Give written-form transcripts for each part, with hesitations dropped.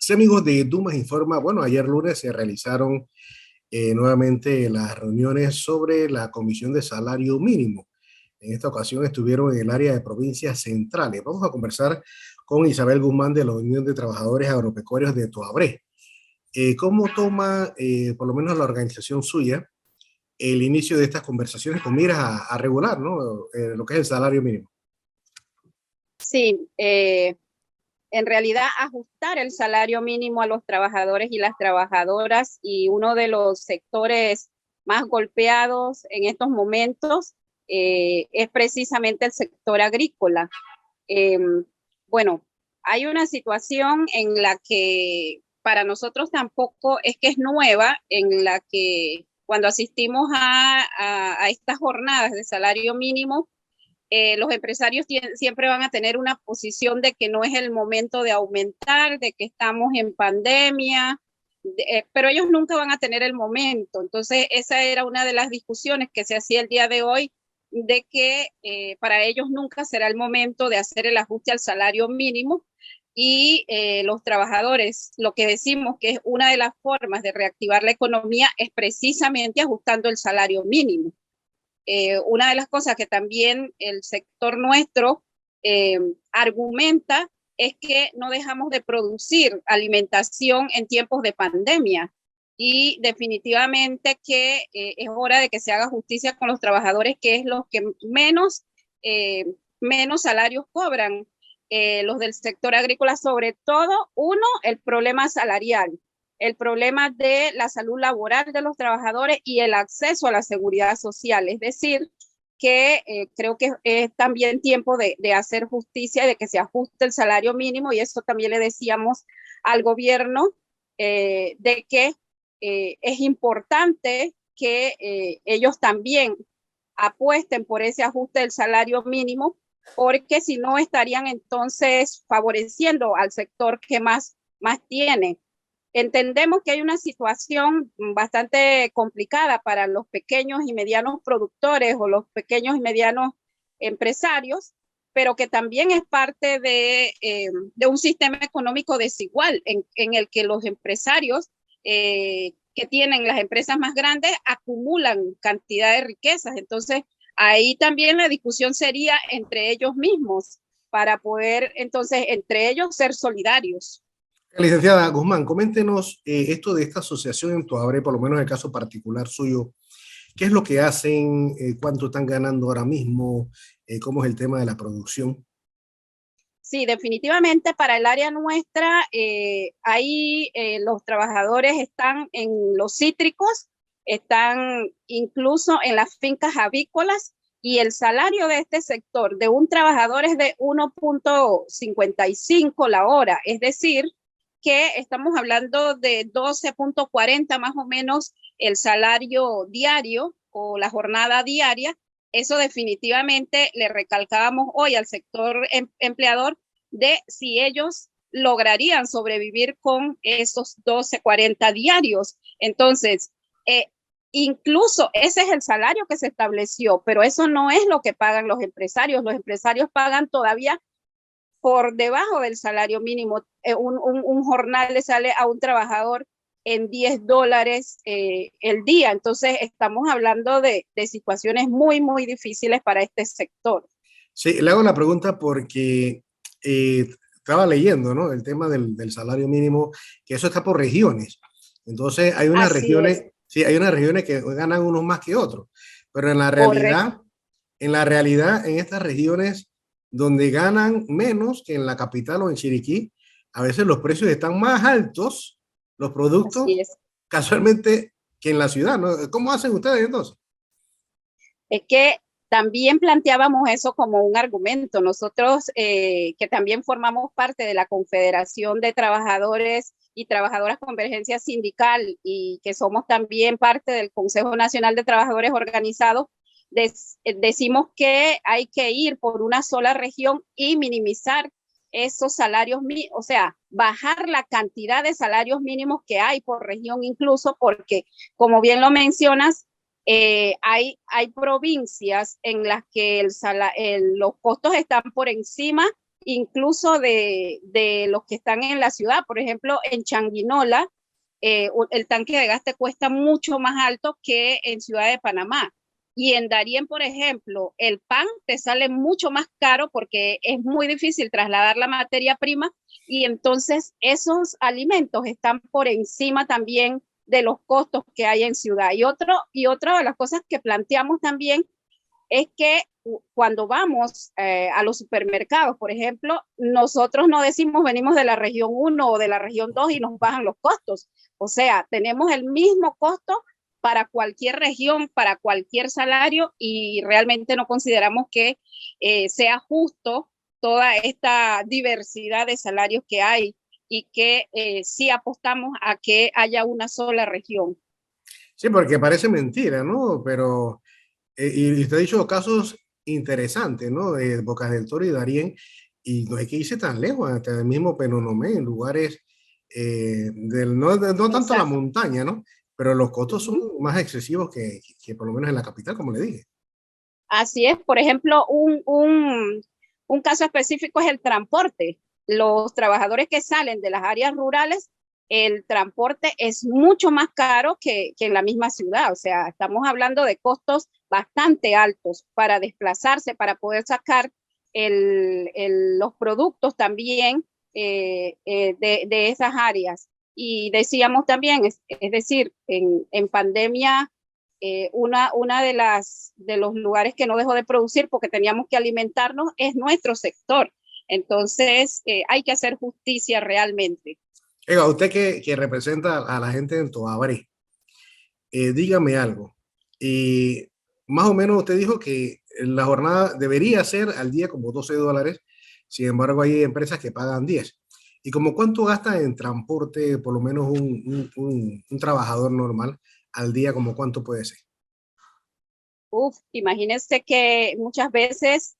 Sí, amigos de Dumas Informa, bueno, ayer lunes se realizaron nuevamente las reuniones sobre la Comisión de Salario Mínimo. En esta ocasión estuvieron en el área de provincias centrales. Vamos a conversar con Isabel Guzmán de la Unión de Trabajadores Agropecuarios de Toabré. ¿Cómo toma, por lo menos la organización suya, el inicio de estas conversaciones con miras a regular, ¿no? Lo que es el salario mínimo? Sí, en realidad ajustar el salario mínimo a los trabajadores y las trabajadoras, y uno de los sectores más golpeados en estos momentos es precisamente el sector agrícola. Eh, bueno, hay una situación en la que para nosotros tampoco es que es nueva, en la que cuando asistimos a estas jornadas de salario mínimo, los empresarios siempre van a tener una posición de que no es el momento de aumentar, de que estamos en pandemia, pero ellos nunca van a tener el momento. Entonces, esa era una de las discusiones que se hacía el día de hoy, de que para ellos nunca será el momento de hacer el ajuste al salario mínimo. Y los trabajadores, lo que decimos que es una de las formas de reactivar la economía es precisamente ajustando el salario mínimo. Una de las cosas que también el sector nuestro argumenta es que no dejamos de producir alimentación en tiempos de pandemia, y definitivamente que es hora de que se haga justicia con los trabajadores, que es los que menos salarios cobran, los del sector agrícola, sobre todo, uno, el problema salarial, el problema de la salud laboral de los trabajadores y el acceso a la seguridad social. Es decir, que creo que es también tiempo de hacer justicia y de que se ajuste el salario mínimo, y eso también le decíamos al gobierno, de que es importante que ellos también apuesten por ese ajuste del salario mínimo, porque si no estarían entonces favoreciendo al sector que más tiene. Entendemos que hay una situación bastante complicada para los pequeños y medianos productores o los pequeños y medianos empresarios, pero que también es parte de un sistema económico desigual en el que los empresarios que tienen las empresas más grandes acumulan cantidad de riquezas. Entonces, ahí también la discusión sería entre ellos mismos para poder entonces entre ellos ser solidarios. Licenciada Guzmán, coméntenos esto de esta asociación en Toabré, por lo menos en el caso particular suyo. ¿Qué es lo que hacen? ¿Cuánto están ganando ahora mismo? ¿Cómo es el tema de la producción? Sí, definitivamente para el área nuestra, ahí los trabajadores están en los cítricos, están incluso en las fincas avícolas, y el salario de este sector de un trabajador es de 1.55 la hora, es decir, que estamos hablando de 12.40 más o menos el salario diario o la jornada diaria. Eso definitivamente le recalcábamos hoy al sector empleador, de si ellos lograrían sobrevivir con esos 12.40 diarios. Entonces, incluso ese es el salario que se estableció, pero eso no es lo que pagan los empresarios. Los empresarios pagan todavía por debajo del salario mínimo. Un jornal le sale a un trabajador en $10 el día. Entonces, estamos hablando de situaciones muy difíciles para este sector. Sí, le hago la pregunta porque estaba leyendo, ¿no? El tema del salario mínimo, que eso está por regiones. Entonces, hay unas Así es, regiones, sí, hay unas regiones que ganan unos más que otros, pero correcto. en estas regiones donde ganan menos que en la capital o en Chiriquí, a veces los precios están más altos, los Así productos, es. casualmente, que en la ciudad, ¿no? ¿Cómo hacen ustedes entonces? Es que también planteábamos eso como un argumento. Nosotros, que también formamos parte de la Confederación de Trabajadores y Trabajadoras Convergencia Sindical, y que somos también parte del Consejo Nacional de Trabajadores Organizados, decimos que hay que ir por una sola región y minimizar esos salarios, o sea, bajar la cantidad de salarios mínimos que hay por región, incluso porque, como bien lo mencionas, hay provincias en las que los costos están por encima incluso de los que están en la ciudad. Por ejemplo, en Changuinola, el tanque de gas te cuesta mucho más alto que en Ciudad de Panamá. Y en Darién, por ejemplo, el pan te sale mucho más caro porque es muy difícil trasladar la materia prima y entonces esos alimentos están por encima también de los costos que hay en ciudad. Y otra de las cosas que planteamos también es que cuando vamos a los supermercados, por ejemplo, nosotros no decimos venimos de la región 1 o de la región 2 y nos bajan los costos. O sea, tenemos el mismo costo para cualquier región, para cualquier salario y realmente no consideramos que sea justo toda esta diversidad de salarios que hay y que sí apostamos a que haya una sola región. Sí, porque parece mentira, ¿no? Pero, y usted ha dicho casos interesantes, ¿no? De Bocas del Toro y Darién, y no hay que irse tan lejos, hasta el mismo Penonomé, en lugares no tanto la Exacto. montaña, ¿no? Pero los costos son Uh-huh. más excesivos que por lo menos en la capital, como le dije. Así es, por ejemplo, un caso específico es el transporte. Los trabajadores que salen de las áreas rurales, el transporte es mucho más caro que en la misma ciudad. O sea, estamos hablando de costos bastante altos para desplazarse, para poder sacar los productos también de esas áreas. Y decíamos también, es decir, en pandemia una de los lugares que no dejó de producir porque teníamos que alimentarnos es nuestro sector. Entonces, hay que hacer justicia realmente. Oiga, usted que representa a la gente en Toabré, dígame algo. Y más o menos usted dijo que la jornada debería ser al día como $12, sin embargo hay empresas que pagan 10. ¿Y como cuánto gasta en transporte por lo menos un trabajador normal al día, como cuánto puede ser? Uf, imagínense que muchas veces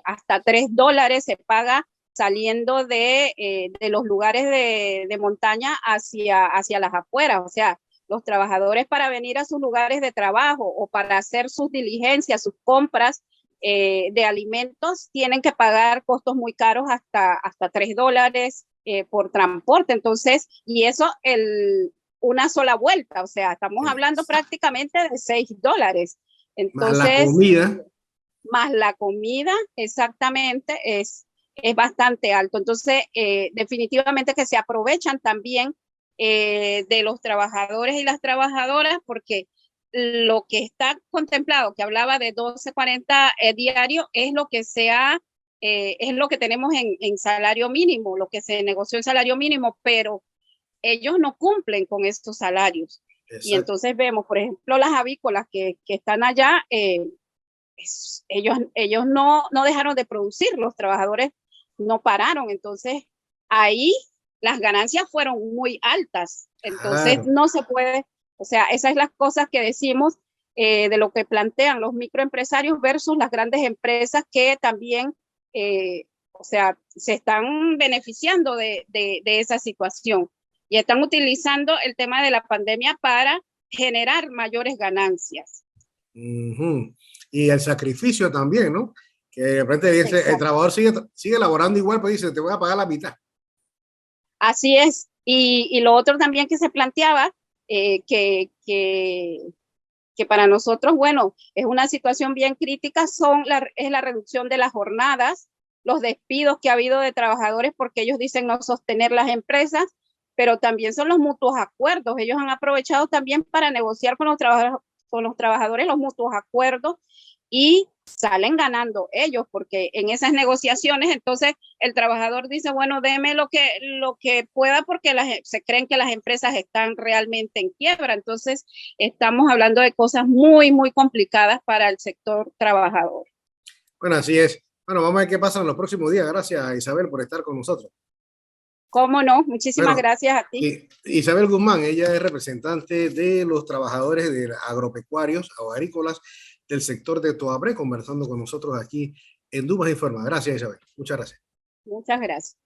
hasta $3 se paga saliendo de los lugares de montaña hacia las afueras. O sea, los trabajadores para venir a sus lugares de trabajo o para hacer sus diligencias, sus compras de alimentos, tienen que pagar costos muy caros hasta $3 por transporte. Entonces, y eso una sola vuelta. O sea, estamos hablando prácticamente de $6. Más la Entonces, comida. más la comida, exactamente, es bastante alto. Entonces, definitivamente que se aprovechan también de los trabajadores y las trabajadoras porque lo que está contemplado, que hablaba de 12.40 diario, es lo que es lo que tenemos en salario mínimo, lo que se negoció en salario mínimo, pero ellos no cumplen con estos salarios. Y Exacto. entonces vemos, por ejemplo, las avícolas que están allá, ellos no dejaron de producir, los trabajadores no pararon, entonces ahí las ganancias fueron muy altas, entonces Claro. no se puede, o sea, esas es las cosas que decimos de lo que plantean los microempresarios versus las grandes empresas que también, o sea, se están beneficiando de esa situación y están utilizando el tema de la pandemia para generar mayores ganancias. Ujú. Y el sacrificio también, ¿no? Que de repente dice, el Exacto. trabajador sigue laborando igual, pero dice, te voy a pagar la mitad. Así es. Y lo otro también que se planteaba, que para nosotros, bueno, es una situación bien crítica, es la reducción de las jornadas, los despidos que ha habido de trabajadores porque ellos dicen no sostener las empresas, pero también son los mutuos acuerdos. Ellos han aprovechado también para negociar con los trabajadores los mutuos acuerdos y salen ganando ellos porque en esas negociaciones entonces el trabajador dice, bueno, déme lo que pueda porque se creen que las empresas están realmente en quiebra. Entonces estamos hablando de cosas muy, muy complicadas para el sector trabajador. Bueno, así es. Bueno, vamos a ver qué pasa en los próximos días. Gracias, Isabel, por estar con nosotros. ¿Cómo no? Muchísimas Bueno, gracias a ti. Isabel Guzmán, ella es representante de los trabajadores de agropecuarios o agrícolas del sector de Toabré, conversando con nosotros aquí en Dumas Informa. Gracias, Isabel. Muchas gracias. Muchas gracias.